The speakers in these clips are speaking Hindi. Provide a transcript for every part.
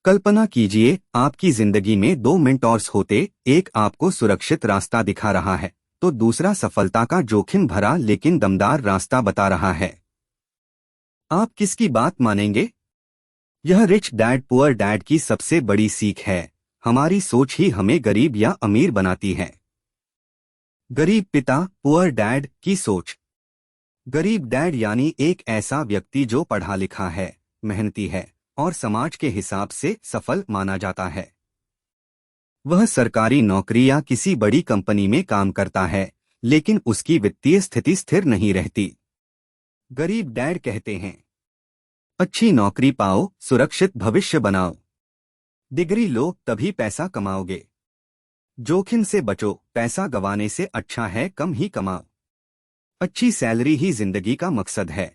कल्पना कीजिए आपकी जिंदगी में दो मेंटोर्स होते। एक आपको सुरक्षित रास्ता दिखा रहा है तो दूसरा सफलता का जोखिम भरा लेकिन दमदार रास्ता बता रहा है। आप किसकी बात मानेंगे? यह रिच डैड पुअर डैड की सबसे बड़ी सीख है। हमारी सोच ही हमें गरीब या अमीर बनाती है। गरीब पिता पुअर डैड की सोच। गरीब डैड यानी एक ऐसा व्यक्ति जो पढ़ा लिखा है, मेहनती है और समाज के हिसाब से सफल माना जाता है। वह सरकारी नौकरी या किसी बड़ी कंपनी में काम करता है, लेकिन उसकी वित्तीय स्थिति स्थिर नहीं रहती। गरीब डैड कहते हैं, अच्छी नौकरी पाओ, सुरक्षित भविष्य बनाओ, डिग्री लो तभी पैसा कमाओगे, जोखिम से बचो, पैसा गंवाने से अच्छा है कम ही कमाओ, अच्छी सैलरी ही जिंदगी का मकसद है।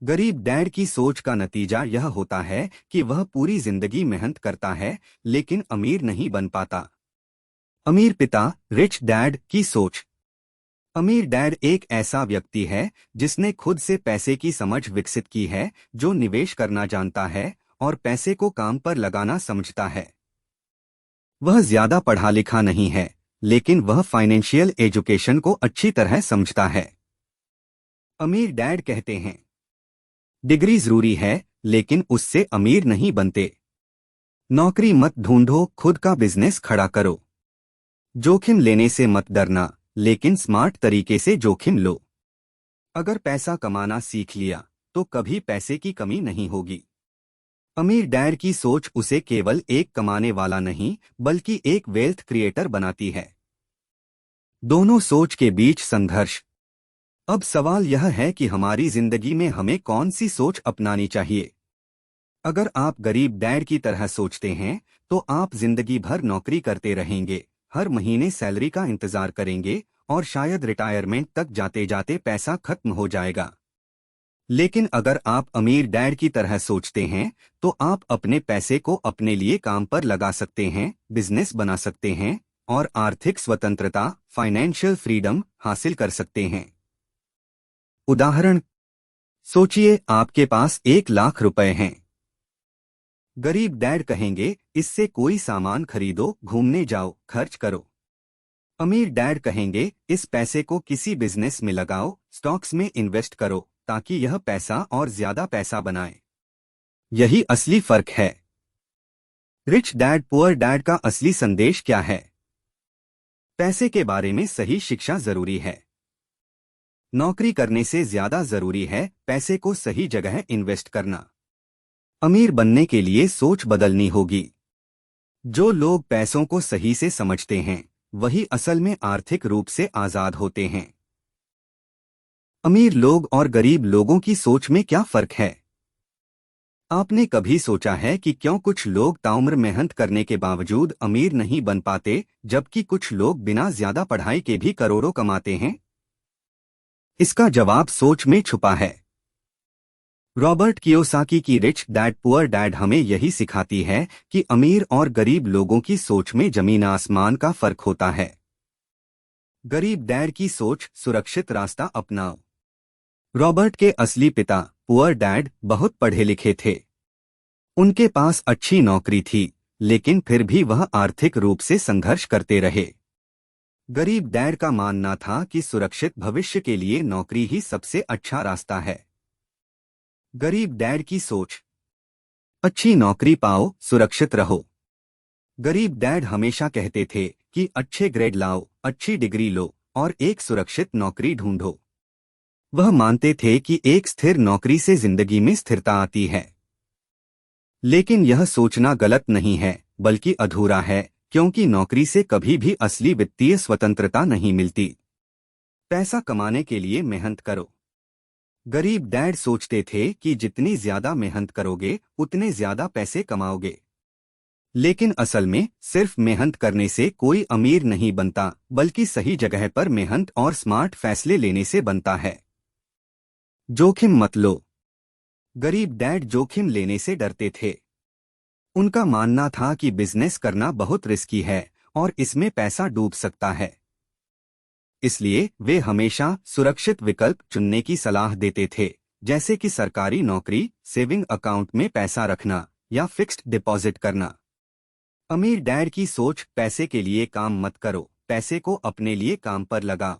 गरीब डैड की सोच का नतीजा यह होता है कि वह पूरी जिंदगी मेहनत करता है लेकिन अमीर नहीं बन पाता। अमीर पिता रिच डैड की सोच। अमीर डैड एक ऐसा व्यक्ति है जिसने खुद से पैसे की समझ विकसित की है, जो निवेश करना जानता है और पैसे को काम पर लगाना समझता है। वह ज्यादा पढ़ा लिखा नहीं है, लेकिन वह फाइनेंशियल एजुकेशन को अच्छी तरह समझता है। अमीर डैड कहते हैं, डिग्री जरूरी है लेकिन उससे अमीर नहीं बनते। नौकरी मत ढूंढो, खुद का बिजनेस खड़ा करो। जोखिम लेने से मत डरना, लेकिन स्मार्ट तरीके से जोखिम लो। अगर पैसा कमाना सीख लिया तो कभी पैसे की कमी नहीं होगी। अमीर डैड की सोच उसे केवल एक कमाने वाला नहीं बल्कि एक वेल्थ क्रिएटर बनाती है। दोनों सोच के बीच संघर्ष। अब सवाल यह है कि हमारी जिंदगी में हमें कौन सी सोच अपनानी चाहिए। अगर आप गरीब डैड की तरह सोचते हैं तो आप जिंदगी भर नौकरी करते रहेंगे, हर महीने सैलरी का इंतजार करेंगे और शायद रिटायरमेंट तक जाते जाते पैसा खत्म हो जाएगा। लेकिन अगर आप अमीर डैड की तरह सोचते हैं तो आप अपने पैसे को अपने लिए काम पर लगा सकते हैं, बिजनेस बना सकते हैं और आर्थिक स्वतंत्रता फाइनेंशियल फ्रीडम हासिल कर सकते हैं। उदाहरण, सोचिए आपके पास 1 लाख रुपए हैं। गरीब डैड कहेंगे, इससे कोई सामान खरीदो, घूमने जाओ, खर्च करो। अमीर डैड कहेंगे, इस पैसे को किसी बिजनेस में लगाओ, स्टॉक्स में इन्वेस्ट करो ताकि यह पैसा और ज्यादा पैसा बनाए। यही असली फर्क है। रिच डैड पुअर डैड का असली संदेश क्या है? पैसे के बारे में सही शिक्षा जरूरी है। नौकरी करने से ज्यादा जरूरी है पैसे को सही जगह इन्वेस्ट करना। अमीर बनने के लिए सोच बदलनी होगी। जो लोग पैसों को सही से समझते हैं वही असल में आर्थिक रूप से आजाद होते हैं। अमीर लोग और गरीब लोगों की सोच में क्या फर्क है? आपने कभी सोचा है कि क्यों कुछ लोग ताउम्र मेहनत करने के बावजूद अमीर नहीं बन पाते, जबकि कुछ लोग बिना ज्यादा पढ़ाई के भी करोड़ों कमाते हैं? इसका जवाब सोच में छुपा है। रॉबर्ट कियोसाकी की रिच डैड पुअर डैड हमें यही सिखाती है कि अमीर और गरीब लोगों की सोच में जमीन आसमान का फर्क होता है। गरीब डैड की सोच, सुरक्षित रास्ता अपनाओ। रॉबर्ट के असली पिता पुअर डैड बहुत पढ़े लिखे थे। उनके पास अच्छी नौकरी थी, लेकिन फिर भी वह आर्थिक रूप से संघर्ष करते रहे। गरीब डैड का मानना था कि सुरक्षित भविष्य के लिए नौकरी ही सबसे अच्छा रास्ता है। गरीब डैड की सोच, अच्छी नौकरी पाओ, सुरक्षित रहो। गरीब डैड हमेशा कहते थे कि अच्छे ग्रेड लाओ, अच्छी डिग्री लो और एक सुरक्षित नौकरी ढूंढो। वह मानते थे कि एक स्थिर नौकरी से जिंदगी में स्थिरता आती है। लेकिन यह सोचना गलत नहीं है, बल्कि अधूरा है, क्योंकि नौकरी से कभी भी असली वित्तीय स्वतंत्रता नहीं मिलती। पैसा कमाने के लिए मेहनत करो। गरीब डैड सोचते थे कि जितनी ज्यादा मेहनत करोगे उतने ज्यादा पैसे कमाओगे। लेकिन असल में सिर्फ मेहनत करने से कोई अमीर नहीं बनता, बल्कि सही जगह पर मेहनत और स्मार्ट फैसले लेने से बनता है। जोखिम मत लो। गरीब डैड जोखिम लेने से डरते थे। उनका मानना था कि बिजनेस करना बहुत रिस्की है और इसमें पैसा डूब सकता है। इसलिए वे हमेशा सुरक्षित विकल्प चुनने की सलाह देते थे, जैसे कि सरकारी नौकरी, सेविंग अकाउंट में पैसा रखना या फिक्स्ड डिपॉजिट करना। अमीर डैड की सोच, पैसे के लिए काम मत करो, पैसे को अपने लिए काम पर लगाओ।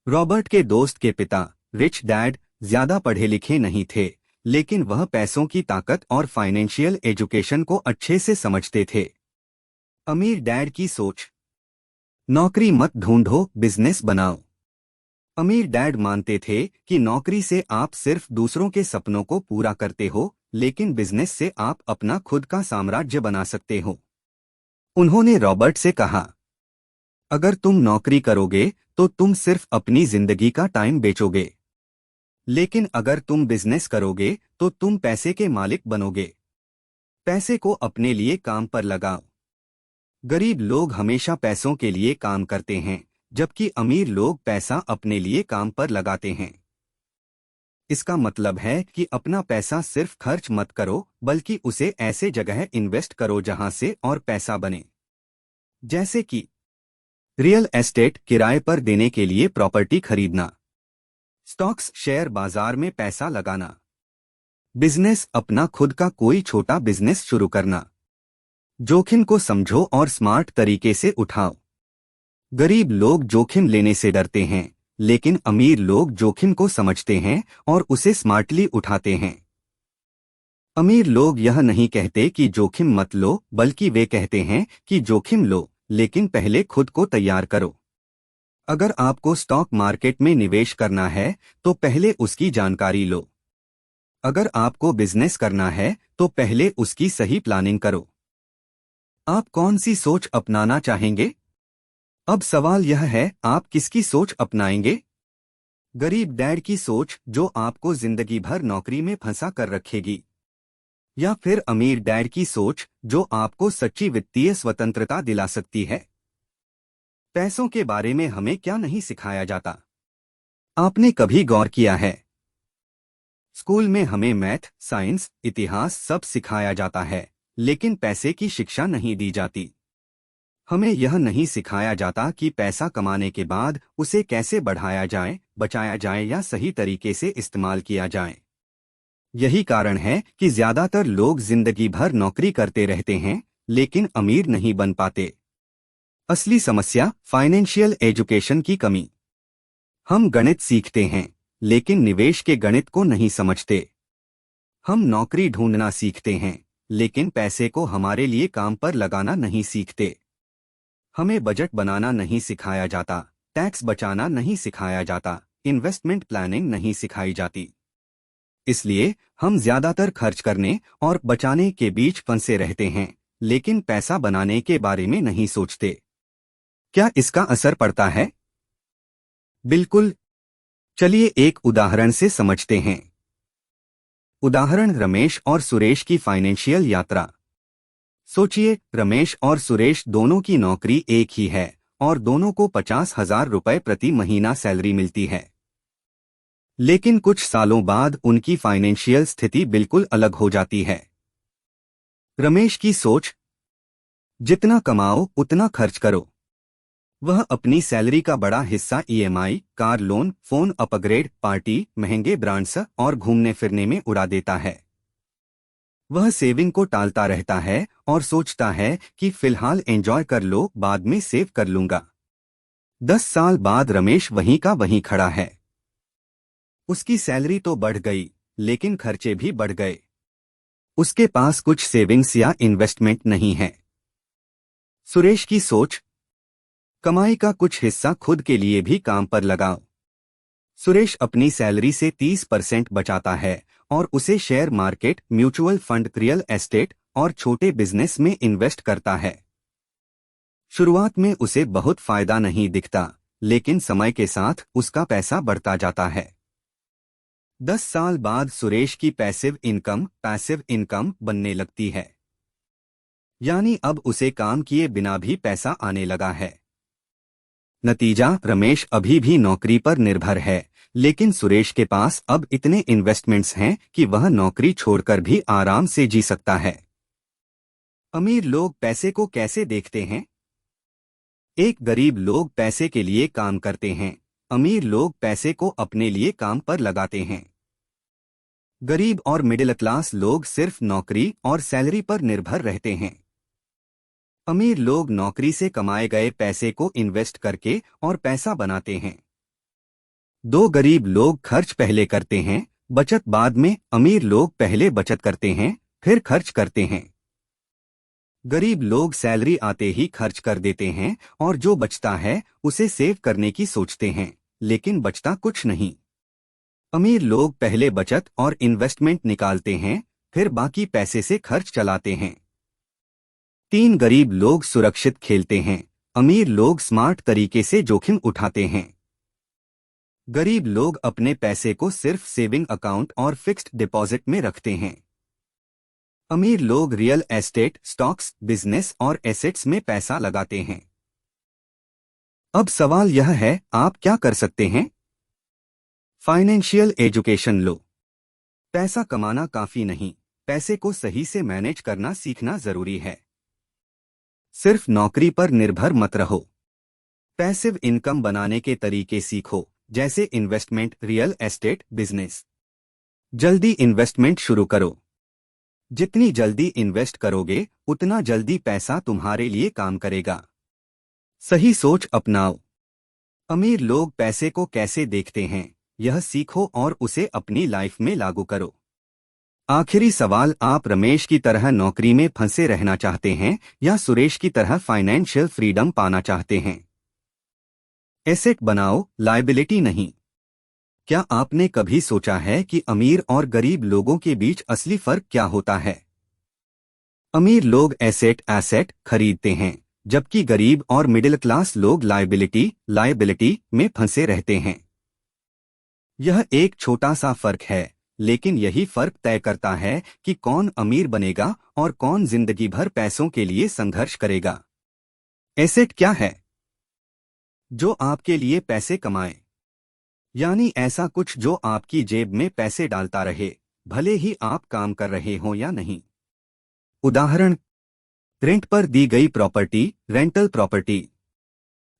रॉबर्ट के दोस्त के पिता, रिच डैड, ज्यादा पढ़े लिखे नहीं थे, लेकिन वह पैसों की ताकत और फाइनेंशियल एजुकेशन को अच्छे से समझते थे। अमीर डैड की सोच, नौकरी मत ढूंढो, बिजनेस बनाओ। अमीर डैड मानते थे कि नौकरी से आप सिर्फ दूसरों के सपनों को पूरा करते हो, लेकिन बिजनेस से आप अपना खुद का साम्राज्य बना सकते हो। उन्होंने रॉबर्ट से कहा, अगर तुम नौकरी करोगे तो तुम सिर्फ अपनी जिंदगी का टाइम बेचोगे, लेकिन अगर तुम बिजनेस करोगे तो तुम पैसे के मालिक बनोगे। पैसे को अपने लिए काम पर लगाओ। गरीब लोग हमेशा पैसों के लिए काम करते हैं, जबकि अमीर लोग पैसा अपने लिए काम पर लगाते हैं। इसका मतलब है कि अपना पैसा सिर्फ खर्च मत करो, बल्कि उसे ऐसे जगह इन्वेस्ट करो जहां से और पैसा बने। जैसे कि रियल एस्टेट, किराए पर देने के लिए प्रॉपर्टी खरीदना। स्टॉक्स, शेयर बाजार में पैसा लगाना। बिजनेस, अपना खुद का कोई छोटा बिजनेस शुरू करना। जोखिम को समझो और स्मार्ट तरीके से उठाओ। गरीब लोग जोखिम लेने से डरते हैं, लेकिन अमीर लोग जोखिम को समझते हैं और उसे स्मार्टली उठाते हैं। अमीर लोग यह नहीं कहते कि जोखिम मत लो, बल्कि वे कहते हैं कि जोखिम लो, लेकिन पहले खुद को तैयार करो। अगर आपको स्टॉक मार्केट में निवेश करना है तो पहले उसकी जानकारी लो। अगर आपको बिजनेस करना है तो पहले उसकी सही प्लानिंग करो। आप कौन सी सोच अपनाना चाहेंगे? अब सवाल यह है, आप किसकी सोच अपनाएंगे? गरीब डैड की सोच, जो आपको जिंदगी भर नौकरी में फंसा कर रखेगी, या फिर अमीर डैड की सोच, जो आपको सच्ची वित्तीय स्वतंत्रता दिला सकती है? पैसों के बारे में हमें क्या नहीं सिखाया जाता? आपने कभी गौर किया है? स्कूल में हमें मैथ, साइंस, इतिहास सब सिखाया जाता है, लेकिन पैसे की शिक्षा नहीं दी जाती। हमें यह नहीं सिखाया जाता कि पैसा कमाने के बाद उसे कैसे बढ़ाया जाए, बचाया जाए या सही तरीके से इस्तेमाल किया जाए। यही कारण है कि ज्यादातर लोग जिंदगी भर नौकरी करते रहते हैं, लेकिन अमीर नहीं बन पाते। असली समस्या, फाइनेंशियल एजुकेशन की कमी। हम गणित सीखते हैं, लेकिन निवेश के गणित को नहीं समझते। हम नौकरी ढूंढना सीखते हैं, लेकिन पैसे को हमारे लिए काम पर लगाना नहीं सीखते। हमें बजट बनाना नहीं सिखाया जाता, टैक्स बचाना नहीं सिखाया जाता, इन्वेस्टमेंट प्लानिंग नहीं सिखाई जाती। इसलिए हम ज्यादातर खर्च करने और बचाने के बीच फंसे रहते हैं, लेकिन पैसा बनाने के बारे में नहीं सोचते। क्या इसका असर पड़ता है? बिल्कुल। चलिए एक उदाहरण से समझते हैं। उदाहरण, रमेश और सुरेश की फाइनेंशियल यात्रा। सोचिए, रमेश और सुरेश दोनों की नौकरी एक ही है और दोनों को 50,000 रुपए प्रति महीना सैलरी मिलती है। लेकिन कुछ सालों बाद उनकी फाइनेंशियल स्थिति बिल्कुल अलग हो जाती है। रमेश की सोच, जितना कमाओ उतना खर्च करो। वह अपनी सैलरी का बड़ा हिस्सा EMI, car loan, phone upgrade, party, महंगे ब्रांड्स और घूमने फिरने में उड़ा देता है। वह सेविंग को टालता रहता है और सोचता है कि फिलहाल एंजॉय कर लो, बाद में सेव कर लूंगा। 10 साल बाद रमेश वहीं का वहीं खड़ा है। उसकी सैलरी तो बढ़ गई, लेकिन खर्चे भी बढ़ गए। उसके पास कुछ सेविंग्स या इन्वेस्टमेंट नहीं है। सुरेश की सोच, कमाई का कुछ हिस्सा खुद के लिए भी काम पर लगाओ। सुरेश अपनी सैलरी से 30% बचाता है और उसे share market, mutual fund, real estate और छोटे बिजनेस में इन्वेस्ट करता है। शुरुआत में उसे बहुत फायदा नहीं दिखता, लेकिन समय के साथ उसका पैसा बढ़ता जाता है। 10 साल बाद सुरेश की पैसिव इनकम बनने लगती है। यानी अब उसे काम किए बिना भी पैसा आने लगा है। नतीजा, रमेश अभी भी नौकरी पर निर्भर है, लेकिन सुरेश के पास अब इतने इन्वेस्टमेंट्स हैं कि वह नौकरी छोड़कर भी आराम से जी सकता है। अमीर लोग पैसे को कैसे देखते हैं? एक, गरीब लोग पैसे के लिए काम करते हैं, अमीर लोग पैसे को अपने लिए काम पर लगाते हैं। गरीब और मिडिल क्लास लोग सिर्फ नौकरी और सैलरी पर निर्भर रहते हैं। अमीर लोग नौकरी से कमाए गए पैसे को इन्वेस्ट करके और पैसा बनाते हैं। दो गरीब लोग खर्च पहले करते हैं, बचत बाद में। अमीर लोग पहले बचत करते हैं, फिर खर्च करते हैं। गरीब लोग सैलरी आते ही खर्च कर देते हैं और जो बचता है उसे सेव करने की सोचते हैं, लेकिन बचता कुछ नहीं। अमीर लोग पहले बचत और इन्वेस्टमेंट निकालते हैं, फिर बाकी पैसे से खर्च चलाते हैं। तीन गरीब लोग सुरक्षित खेलते हैं, अमीर लोग स्मार्ट तरीके से जोखिम उठाते हैं। गरीब लोग अपने पैसे को सिर्फ सेविंग अकाउंट और फिक्स्ड डिपॉजिट में रखते हैं। अमीर लोग रियल एस्टेट, स्टॉक्स, बिजनेस और एसेट्स में पैसा लगाते हैं। अब सवाल यह है, आप क्या कर सकते हैं? फाइनेंशियल एजुकेशन लो। पैसा कमाना काफी नहीं, पैसे को सही से मैनेज करना सीखना जरूरी है। सिर्फ नौकरी पर निर्भर मत रहो। पैसिव इनकम बनाने के तरीके सीखो, जैसे इन्वेस्टमेंट, रियल एस्टेट, बिजनेस। जल्दी इन्वेस्टमेंट शुरू करो। जितनी जल्दी इन्वेस्ट करोगे उतना जल्दी पैसा तुम्हारे लिए काम करेगा। सही सोच अपनाओ। अमीर लोग पैसे को कैसे देखते हैं, यह सीखो और उसे अपनी लाइफ में लागू करो। आखिरी सवाल, आप रमेश की तरह नौकरी में फंसे रहना चाहते हैं या सुरेश की तरह फाइनेंशियल फ्रीडम पाना चाहते हैं? एसेट बनाओ, लायबिलिटी नहीं। क्या आपने कभी सोचा है कि अमीर और गरीब लोगों के बीच असली फर्क क्या होता है? अमीर लोग एसेट खरीदते हैं, जबकि गरीब और मिडिल क्लास लोग लायबिलिटी में फंसे रहते हैं। यह एक छोटा सा फर्क है, लेकिन यही फर्क तय करता है कि कौन अमीर बनेगा और कौन जिंदगी भर पैसों के लिए संघर्ष करेगा। एसेट क्या है? जो आपके लिए पैसे कमाए, यानी ऐसा कुछ जो आपकी जेब में पैसे डालता रहे, भले ही आप काम कर रहे हो या नहीं। उदाहरण, रेंट पर दी गई property, rental property.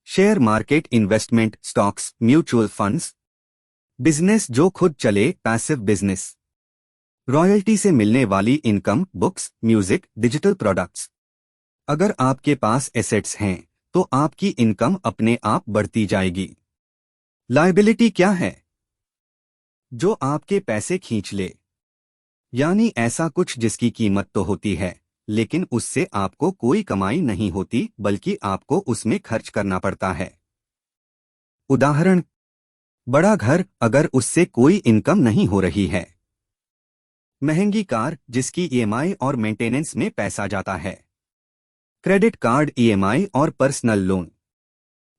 Share market investment, stocks, mutual funds. Business जो खुद चले, पैसिव बिजनेस। रॉयल्टी से मिलने वाली income, books, music, digital products. अगर आपके पास एसेट्स हैं तो आपकी इनकम अपने आप बढ़ती जाएगी। लायबिलिटी क्या है? जो आपके पैसे खींच ले, यानी ऐसा कुछ जिसकी कीमत तो होती है, लेकिन उससे आपको कोई कमाई नहीं होती, बल्कि आपको उसमें खर्च करना पड़ता है। उदाहरण, बड़ा घर, अगर उससे कोई इनकम नहीं हो रही है। महंगी कार, जिसकी ईएमआई और मेंटेनेंस में पैसा जाता है। क्रेडिट कार्ड, ईएमआई और पर्सनल लोन।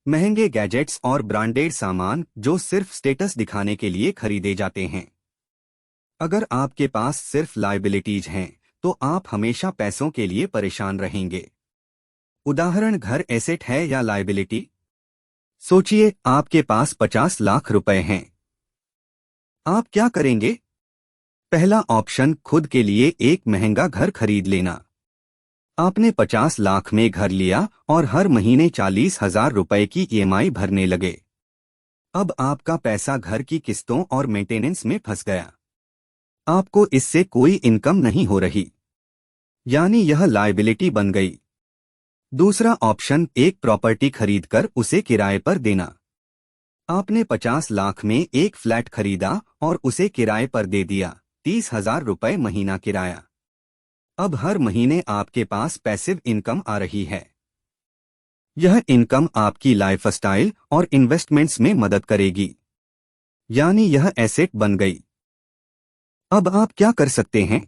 महंगे गैजेट्स और ब्रांडेड सामान जो सिर्फ स्टेटस दिखाने के लिए खरीदे जाते हैं। अगर आपके पास सिर्फ लायबिलिटीज हैं तो आप हमेशा पैसों के लिए परेशान रहेंगे। उदाहरण, घर एसेट है या लायबिलिटी? सोचिए, आपके पास 50 लाख रुपए हैं। आप क्या करेंगे? पहला ऑप्शन, खुद के लिए एक महंगा घर खरीद लेना। आपने 50 लाख में घर लिया और हर महीने 40,000 रुपए की ईएमआई भरने लगे। अब आपका पैसा घर की किस्तों और मेंटेनेंस में फंस गया। आपको इससे कोई इनकम नहीं हो रही, यानी यह लायबिलिटी बन गई। दूसरा ऑप्शन, एक प्रॉपर्टी खरीदकर उसे किराए पर देना। आपने 50 लाख में एक फ्लैट खरीदा और उसे किराए पर दे दिया, 30,000 रुपए महीना किराया। अब हर महीने आपके पास पैसिव इनकम आ रही है। यह इनकम आपकी लाइफस्टाइल और इन्वेस्टमेंट्स में मदद करेगी, यानी यह एसेट बन गई। अब आप क्या कर सकते हैं?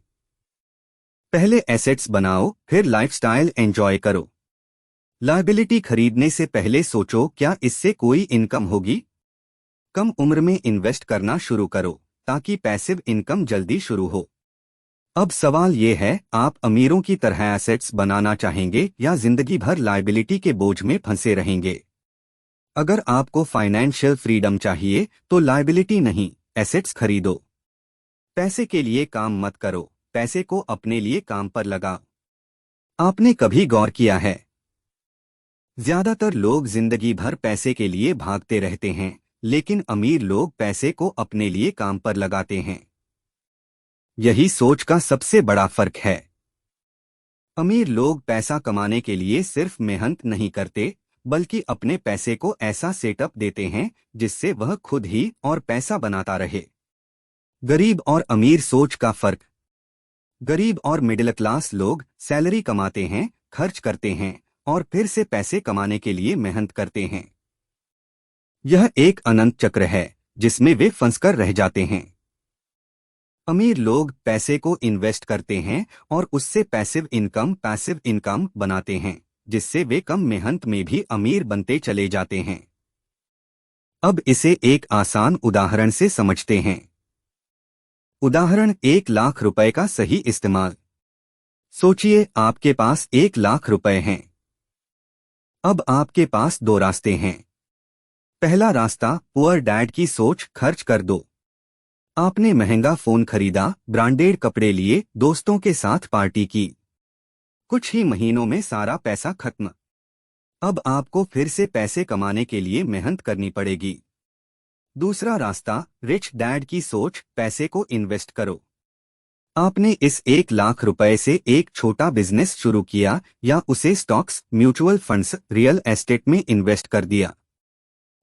पहले एसेट्स बनाओ, फिर लाइफस्टाइल एंजॉय करो। लायबिलिटी खरीदने से पहले सोचो, क्या इससे कोई इनकम होगी? कम उम्र में इन्वेस्ट करना शुरू करो ताकि पैसिव इनकम जल्दी शुरू हो। अब सवाल ये है, आप अमीरों की तरह एसेट्स बनाना चाहेंगे या जिंदगी भर लायबिलिटी के बोझ में फंसे रहेंगे? अगर आपको फाइनेंशियल फ्रीडम चाहिए तो लायबिलिटी नहीं, एसेट्स खरीदो। पैसे के लिए काम मत करो, पैसे को अपने लिए काम पर लगाओ। आपने कभी गौर किया है, ज्यादातर लोग जिंदगी भर पैसे के लिए भागते रहते हैं, लेकिन अमीर लोग पैसे को अपने लिए काम पर लगाते हैं। यही सोच का सबसे बड़ा फर्क है। अमीर लोग पैसा कमाने के लिए सिर्फ मेहनत नहीं करते, बल्कि अपने पैसे को ऐसा सेटअप देते हैं जिससे वह खुद ही और पैसा बनाता रहे। गरीब और अमीर सोच का फर्क। गरीब और मिडिल क्लास लोग सैलरी कमाते हैं, खर्च करते हैं और फिर से पैसे कमाने के लिए मेहनत करते हैं। यह एक अनंत चक्र है जिसमें वे फंसकर रह जाते हैं। अमीर लोग पैसे को इन्वेस्ट करते हैं और उससे पैसिव इनकम बनाते हैं, जिससे वे कम मेहनत में भी अमीर बनते चले जाते हैं। अब इसे एक आसान उदाहरण से समझते हैं। उदाहरण 1 लाख रुपए का सही इस्तेमाल। सोचिए आपके पास 1 लाख रुपए हैं। अब आपके पास दो रास्ते हैं। पहला रास्ता, पुअर डैड की सोच, खर्च कर दो। आपने महंगा फोन खरीदा, ब्रांडेड कपड़े लिए, दोस्तों के साथ पार्टी की। कुछ ही महीनों में सारा पैसा खत्म। अब आपको फिर से पैसे कमाने के लिए मेहनत करनी पड़ेगी। दूसरा रास्ता, रिच डैड की सोच, पैसे को इन्वेस्ट करो। आपने इस 1 लाख रुपए से एक छोटा बिजनेस शुरू किया या उसे stocks, mutual funds, real estate में इन्वेस्ट कर दिया।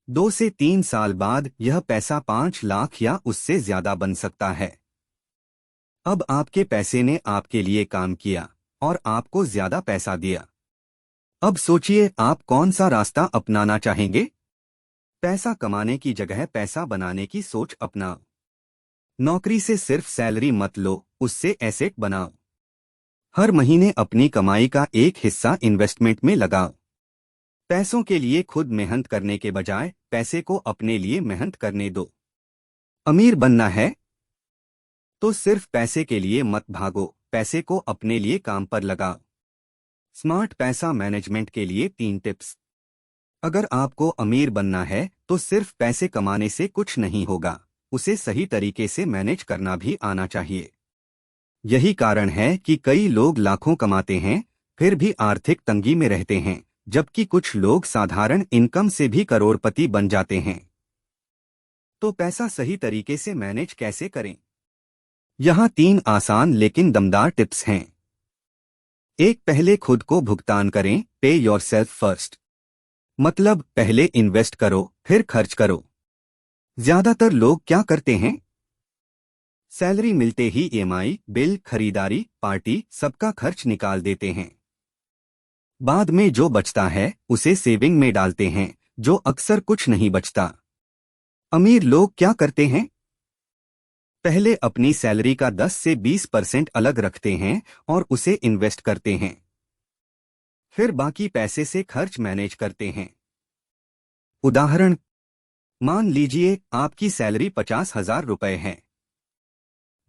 2 से 3 साल बाद यह पैसा 5 लाख या उससे ज्यादा बन सकता है। अब आपके पैसे ने आपके लिए काम किया और आपको ज्यादा पैसा दिया। अब सोचिए आप कौन सा रास्ता अपनाना चाहेंगे। पैसा कमाने की जगह पैसा बनाने की सोच अपनाओ। नौकरी से सिर्फ सैलरी मत लो, उससे एसेट बनाओ। हर महीने अपनी कमाई का एक हिस्सा इन्वेस्टमेंट में लगाओ। पैसों के लिए खुद मेहनत करने के बजाय पैसे को अपने लिए मेहनत करने दो। अमीर बनना है तो सिर्फ पैसे के लिए मत भागो, पैसे को अपने लिए काम पर लगाओ। स्मार्ट पैसा मैनेजमेंट के लिए 3 टिप्स। अगर आपको अमीर बनना है तो सिर्फ पैसे कमाने से कुछ नहीं होगा, उसे सही तरीके से मैनेज करना भी आना चाहिए। यही कारण है कि कई लोग लाखों कमाते हैं फिर भी आर्थिक तंगी में रहते हैं, जबकि कुछ लोग साधारण इनकम से भी करोड़पति बन जाते हैं। तो पैसा सही तरीके से मैनेज कैसे करें? यहाँ 3 आसान लेकिन दमदार टिप्स हैं। 1, पहले खुद को भुगतान करें, पे योरसेल्फ फर्स्ट। मतलब पहले इन्वेस्ट करो फिर खर्च करो। ज्यादातर लोग क्या करते हैं? सैलरी मिलते ही ईएमआई, बिल, खरीदारी, पार्टी, सबका खर्च निकाल देते हैं। बाद में जो बचता है उसे सेविंग में डालते हैं, जो अक्सर कुछ नहीं बचता। अमीर लोग क्या करते हैं? पहले अपनी सैलरी का 10 से 20% अलग रखते हैं और उसे इन्वेस्ट करते हैं। फिर बाकी पैसे से खर्च मैनेज करते हैं। उदाहरण, मान लीजिए आपकी सैलरी 50,000 रुपए है।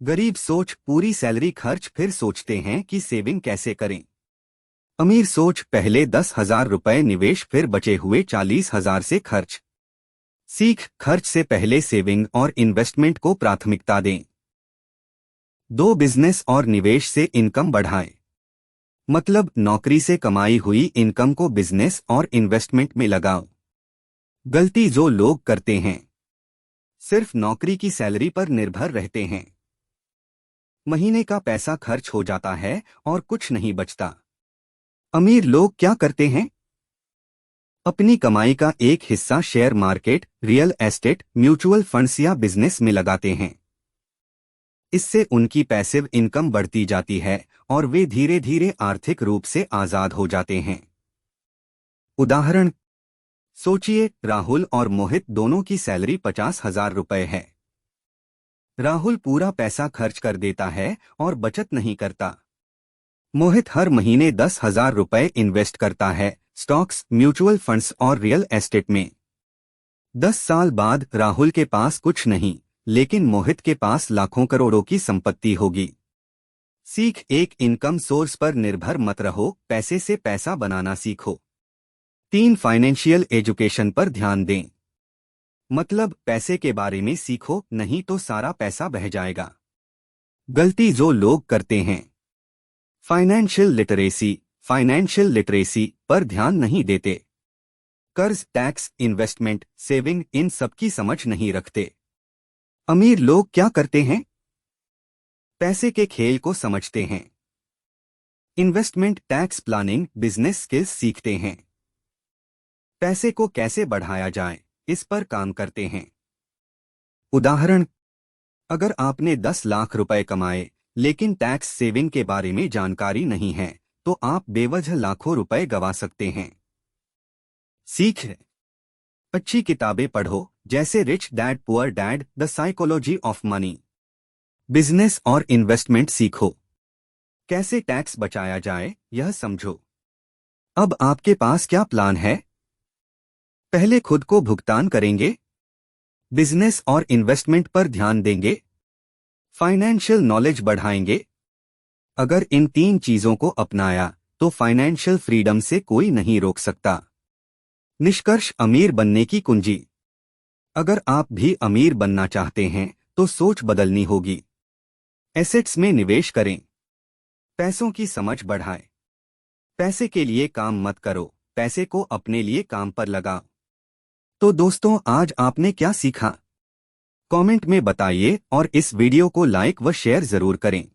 गरीब सोच, पूरी सैलरी खर्च, फिर सोचते हैं कि सेविंग कैसे करें। अमीर सोच, पहले 10,000 रुपए निवेश, फिर बचे हुए 40,000 से खर्च। सीख, खर्च से पहले सेविंग और इन्वेस्टमेंट को प्राथमिकता दें। 2, बिजनेस और निवेश से इनकम बढ़ाएं। मतलब नौकरी से कमाई हुई इनकम को बिजनेस और इन्वेस्टमेंट में लगाओ। गलती जो लोग करते हैं, सिर्फ नौकरी की सैलरी पर निर्भर रहते हैं। महीने का पैसा खर्च हो जाता है और कुछ नहीं बचता। अमीर लोग क्या करते हैं? अपनी कमाई का एक हिस्सा share market, real estate, mutual funds या बिजनेस में लगाते हैं। इससे उनकी पैसिव इनकम बढ़ती जाती है और वे धीरे धीरे आर्थिक रूप से आजाद हो जाते हैं। उदाहरण, सोचिए राहुल और मोहित दोनों की सैलरी 50,000 रुपए है। राहुल पूरा पैसा खर्च कर देता है और बचत नहीं करता। मोहित हर महीने 10,000 रुपए इन्वेस्ट करता है, स्टॉक्स, म्यूचुअल फंड्स और रियल एस्टेट में। 10 साल बाद राहुल के पास कुछ नहीं, लेकिन मोहित के पास लाखों करोड़ों की संपत्ति होगी। सीख, एक इनकम सोर्स पर निर्भर मत रहो, पैसे से पैसा बनाना सीखो। 3, फाइनेंशियल एजुकेशन पर ध्यान दें। मतलब पैसे के बारे में सीखो, नहीं तो सारा पैसा बह जाएगा। गलती जो लोग करते हैं, फाइनेंशियल लिटरेसी पर ध्यान नहीं देते। कर्ज, टैक्स, इन्वेस्टमेंट, सेविंग, इन सब की समझ नहीं रखते। अमीर लोग क्या करते हैं? पैसे के खेल को समझते हैं। Investment, tax planning, business skills सीखते हैं। पैसे को कैसे बढ़ाया जाए, इस पर काम करते हैं। उदाहरण, अगर आपने 10 लाख रुपए कमाए लेकिन टैक्स सेविंग के बारे में जानकारी नहीं है तो आप बेवजह लाखों रुपए गंवा सकते हैं। सीख, अच्छी किताबें पढ़ो, जैसे rich dad poor dad, the psychology of money. Business और इन्वेस्टमेंट सीखो, कैसे टैक्स बचाया जाए यह समझो। अब आपके पास क्या प्लान है? पहले खुद को भुगतान करेंगे, बिजनेस और इन्वेस्टमेंट पर ध्यान देंगे, फाइनेंशियल नॉलेज बढ़ाएंगे। अगर इन 3 चीजों को अपनाया तो फाइनेंशियल फ्रीडम से कोई नहीं रोक सकता। निष्कर्ष, अमीर बनने की कुंजी। अगर आप भी अमीर बनना चाहते हैं तो सोच बदलनी होगी। एसेट्स में निवेश करें, पैसों की समझ बढ़ाएं। पैसे के लिए काम मत करो, पैसे को अपने लिए काम पर लगाओ। तो दोस्तों, आज आपने क्या सीखा? कमेंट में बताइए और इस वीडियो को लाइक व शेयर जरूर करें।